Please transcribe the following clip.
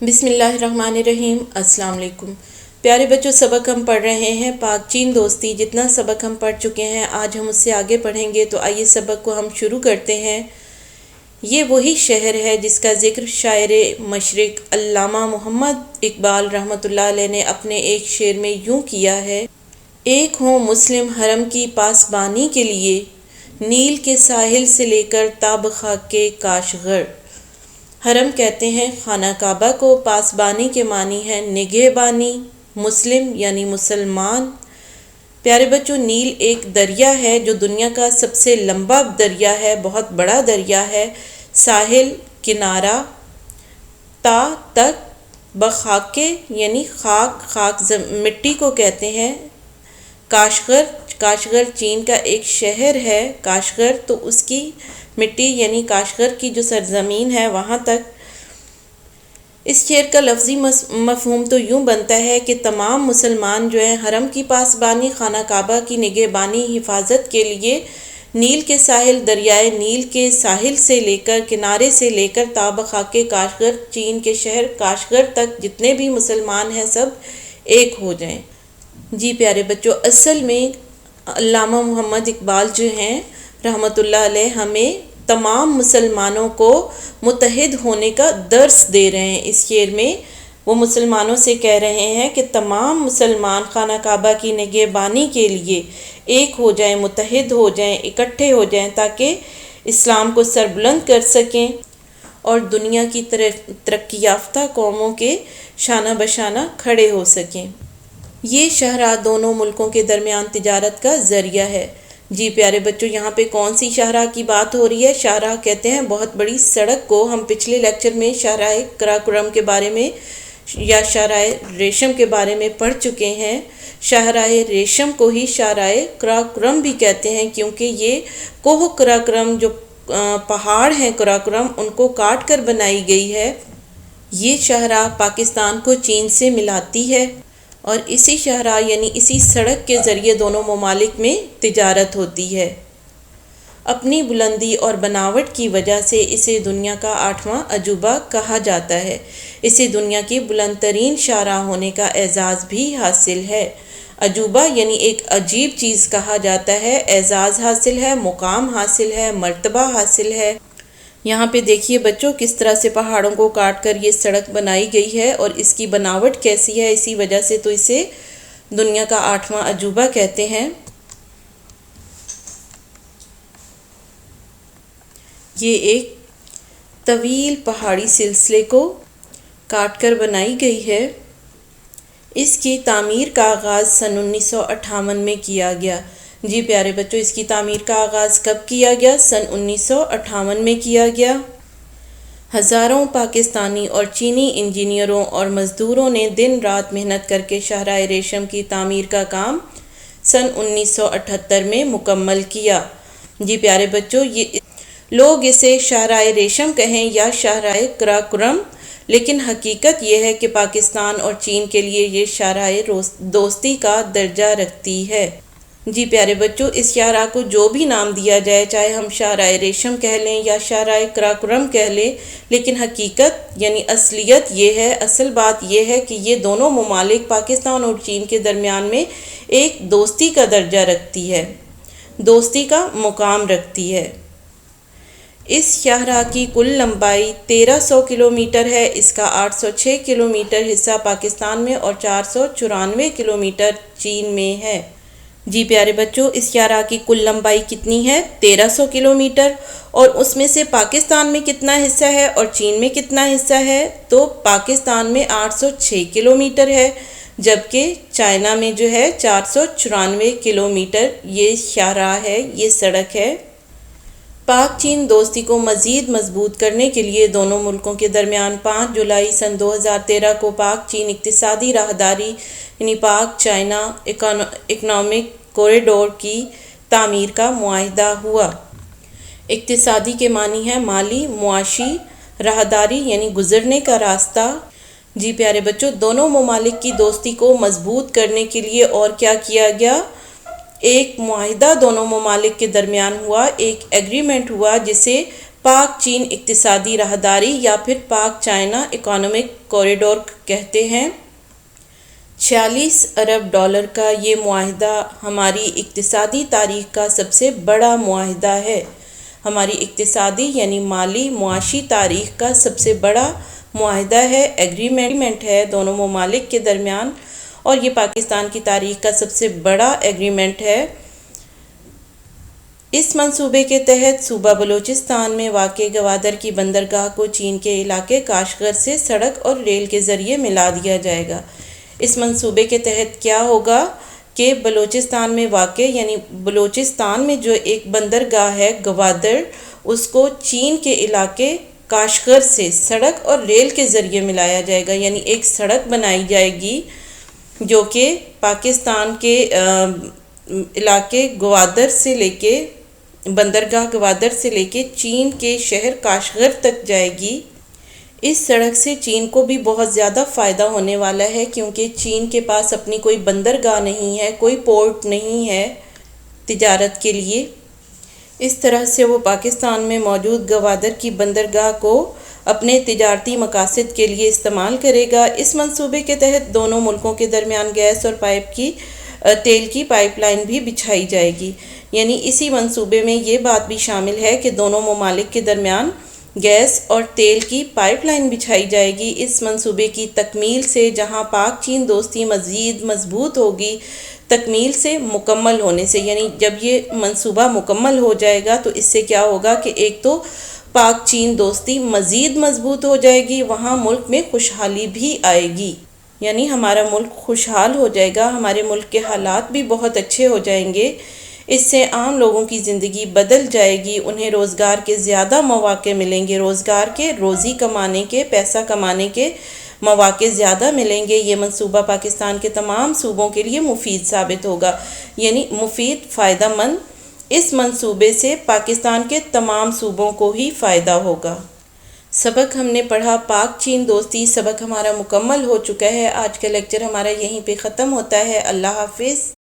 بسم اللہ الرحمن الرحیم۔ السلام علیکم پیارے بچوں، سبق ہم پڑھ رہے ہیں پاک چین دوستی۔ جتنا سبق ہم پڑھ چکے ہیں آج ہم اس سے آگے پڑھیں گے، تو آئیے سبق کو ہم شروع کرتے ہیں۔ یہ وہی شہر ہے جس کا ذکر شاعر مشرق علامہ محمد اقبال رحمۃ اللہ علیہ نے اپنے ایک شعر میں یوں کیا ہے: ایک ہوں مسلم حرم کی پاسبانی کے لیے، نیل کے ساحل سے لے کر تاب خاک کے کاشغر۔ حرم کہتے ہیں خانہ کعبہ کو، پاسبانی کے معنی ہے نگہبانی، مسلم یعنی مسلمان۔ پیارے بچوں، نیل ایک دریا ہے جو دنیا کا سب سے لمبا دریا ہے، بہت بڑا دریا ہے۔ ساحل کنارہ، تا تک، بخاکے یعنی خاک مٹی کو کہتے ہیں۔ کاشغر چین کا ایک شہر ہے کاشغر، تو اس کی مٹی یعنی کاشغر کی جو سرزمین ہے وہاں تک۔ اس شعر کا لفظی مفہوم تو یوں بنتا ہے کہ تمام مسلمان جو ہیں حرم کی پاسبانی، خانہ کعبہ کی نگہبانی، حفاظت کے لیے نیل کے ساحل، دریائے نیل کے ساحل سے لے کر، کنارے سے لے کر تاب خاک کاشغر، چین کے شہر کاشغر تک جتنے بھی مسلمان ہیں سب ایک ہو جائیں۔ جی پیارے بچوں، اصل میں علامہ محمد اقبال جو ہیں رحمۃ اللہ علیہ ہمیں تمام مسلمانوں کو متحد ہونے کا درس دے رہے ہیں۔ اس شعر میں وہ مسلمانوں سے کہہ رہے ہیں کہ تمام مسلمان خانہ کعبہ کی نگہبانی کے لیے ایک ہو جائیں، متحد ہو جائیں، اکٹھے ہو جائیں، تاکہ اسلام کو سربلند کر سکیں اور دنیا کی ترقی یافتہ قوموں کے شانہ بشانہ کھڑے ہو سکیں۔ یہ شاہراہ دونوں ملکوں کے درمیان تجارت کا ذریعہ ہے۔ جی پیارے بچوں، یہاں پہ کون سی شاہراہ کی بات ہو رہی ہے؟ شاہراہ کہتے ہیں بہت بڑی سڑک کو۔ ہم پچھلے لیکچر میں شاہراہ قراقرم کے بارے میں یا شاہراہ ریشم کے بارے میں پڑھ چکے ہیں۔ شاہراہ ریشم کو ہی شاہراہ قراقرم بھی کہتے ہیں، کیونکہ یہ کوہ قراقرم جو پہاڑ ہیں قراقرم، ان کو کاٹ کر بنائی گئی ہے۔ یہ شاہراہ پاکستان کو چین سے ملاتی ہے، اور اسی شاہراہ یعنی اسی سڑک کے ذریعے دونوں ممالک میں تجارت ہوتی ہے۔ اپنی بلندی اور بناوٹ کی وجہ سے اسے دنیا کا 8واں عجوبہ کہا جاتا ہے۔ اسے دنیا کی بلند ترین شاہراہ ہونے کا اعزاز بھی حاصل ہے۔ عجوبہ یعنی ایک عجیب چیز کہا جاتا ہے، اعزاز حاصل ہے، مقام حاصل ہے، مرتبہ حاصل ہے۔ یہاں پہ دیکھیے بچوں کس طرح سے پہاڑوں کو کاٹ کر یہ سڑک بنائی گئی ہے، اور اس کی بناوٹ کیسی ہے، اسی وجہ سے تو اسے دنیا کا 8واں عجوبہ کہتے ہیں۔ یہ ایک طویل پہاڑی سلسلے کو کاٹ کر بنائی گئی ہے۔ اس کی تعمیر کا آغاز سن 1958 میں کیا گیا۔ جی پیارے بچوں، اس کی تعمیر کا آغاز کب کیا گیا؟ سن 1958 میں کیا گیا۔ ہزاروں پاکستانی اور چینی انجینئروں اور مزدوروں نے دن رات محنت کر کے شاہراہ ریشم کی تعمیر کا کام سن 1978 میں مکمل کیا۔ جی پیارے بچوں، لوگ اسے شاہراہ ریشم کہیں یا شاہراہ قراقرم، لیکن حقیقت یہ ہے کہ پاکستان اور چین کے لیے یہ شاہراہ دوستی کا درجہ رکھتی ہے۔ جی پیارے بچوں، اس شاہراہ کو جو بھی نام دیا جائے، چاہے ہم شاہراہ ریشم کہہ لیں یا شاہراہ قراقرم کہہ لیں، لیکن حقیقت یعنی اصلیت یہ ہے، اصل بات یہ ہے کہ یہ دونوں ممالک پاکستان اور چین کے درمیان میں ایک دوستی کا درجہ رکھتی ہے، دوستی کا مقام رکھتی ہے۔ اس شاہراہ کی کل لمبائی 1300 کلومیٹر ہے۔ اس کا 806 کلومیٹر حصہ پاکستان میں اور 494 کلومیٹر چین میں ہے۔ جی پیارے بچوں، اس شاہراہ کی کل لمبائی کتنی ہے؟ 1300 کلومیٹر، اور اس میں سے پاکستان میں کتنا حصہ ہے اور چین میں کتنا حصہ ہے؟ تو پاکستان میں 806 کلومیٹر ہے، جبکہ چائنا میں جو ہے 494 کلومیٹر یہ شاہراہ ہے، یہ سڑک ہے۔ پاک چین دوستی کو مزید مضبوط کرنے کے لیے دونوں ملکوں کے درمیان 5 جولائی سن 2013 کو پاک چین اقتصادی راہداری یعنی پاک چائنا اکنامک کوریڈور کی تعمیر کا معاہدہ ہوا۔ اقتصادی کے معنی ہے مالی، معاشی، راہداری یعنی گزرنے کا راستہ۔ جی پیارے بچوں، دونوں ممالک کی دوستی کو مضبوط کرنے کے لیے اور کیا کیا گیا؟ ایک معاہدہ دونوں ممالک کے درمیان ہوا، ایک ایگریمنٹ ہوا جسے پاک چین اقتصادی راہداری یا پھر پاک چائنا اکنامک کوریڈور کہتے ہیں۔ 46 ارب ڈالر کا یہ معاہدہ ہماری اقتصادی تاریخ کا سب سے بڑا معاہدہ ہے۔ ہماری اقتصادی یعنی مالی معاشی تاریخ کا سب سے بڑا معاہدہ ہے، ایگریمنٹ ہے دونوں ممالک کے درمیان، اور یہ پاکستان کی تاریخ کا سب سے بڑا ایگریمنٹ ہے۔ اس منصوبے کے تحت صوبہ بلوچستان میں واقع گوادر کی بندرگاہ کو چین کے علاقے کاشغر سے سڑک اور ریل کے ذریعے ملا دیا جائے گا۔ اس منصوبے کے تحت کیا ہوگا کہ بلوچستان میں واقع یعنی بلوچستان میں جو ایک بندرگاہ ہے گوادر، اس کو چین کے علاقے کاشغر سے سڑک اور ریل کے ذریعے ملایا جائے گا، یعنی ایک سڑک بنائی جائے گی جو کہ پاکستان کے علاقے گوادر سے لے کے بندرگاہ گوادر سے لے کے چین کے شہر کاشغر تک جائے گی۔ اس سڑک سے چین کو بھی بہت زیادہ فائدہ ہونے والا ہے، کیونکہ چین کے پاس اپنی کوئی بندرگاہ نہیں ہے، کوئی پورٹ نہیں ہے تجارت کے لیے۔ اس طرح سے وہ پاکستان میں موجود گوادر کی بندرگاہ کو اپنے تجارتی مقاصد کے لیے استعمال کرے گا۔ اس منصوبے کے تحت دونوں ملکوں کے درمیان گیس اور تیل کی پائپ لائن بھی بچھائی جائے گی، یعنی اسی منصوبے میں یہ بات بھی شامل ہے کہ دونوں ممالک کے درمیان گیس اور تیل کی پائپ لائن بچھائی جائے گی۔ اس منصوبے کی تکمیل سے جہاں پاک چین دوستی مزید مضبوط ہوگی، تکمیل سے مکمل ہونے سے، یعنی جب یہ منصوبہ مکمل ہو جائے گا تو اس سے کیا ہوگا کہ ایک تو پاک چین دوستی مزید مضبوط ہو جائے گی، وہاں ملک میں خوشحالی بھی آئے گی، یعنی ہمارا ملک خوشحال ہو جائے گا، ہمارے ملک کے حالات بھی بہت اچھے ہو جائیں گے۔ اس سے عام لوگوں کی زندگی بدل جائے گی، انہیں روزگار کے زیادہ مواقع ملیں گے، روزگار کے، روزی کمانے کے، پیسہ کمانے کے مواقع زیادہ ملیں گے۔ یہ منصوبہ پاکستان کے تمام صوبوں کے لیے مفید ثابت ہوگا، یعنی مفید، فائدہ مند۔ اس منصوبے سے پاکستان کے تمام صوبوں کو ہی فائدہ ہوگا۔ سبق ہم نے پڑھا پاک چین دوستی، سبق ہمارا مکمل ہو چکا ہے۔ آج کا لیکچر ہمارا یہیں پہ ختم ہوتا ہے۔ اللہ حافظ۔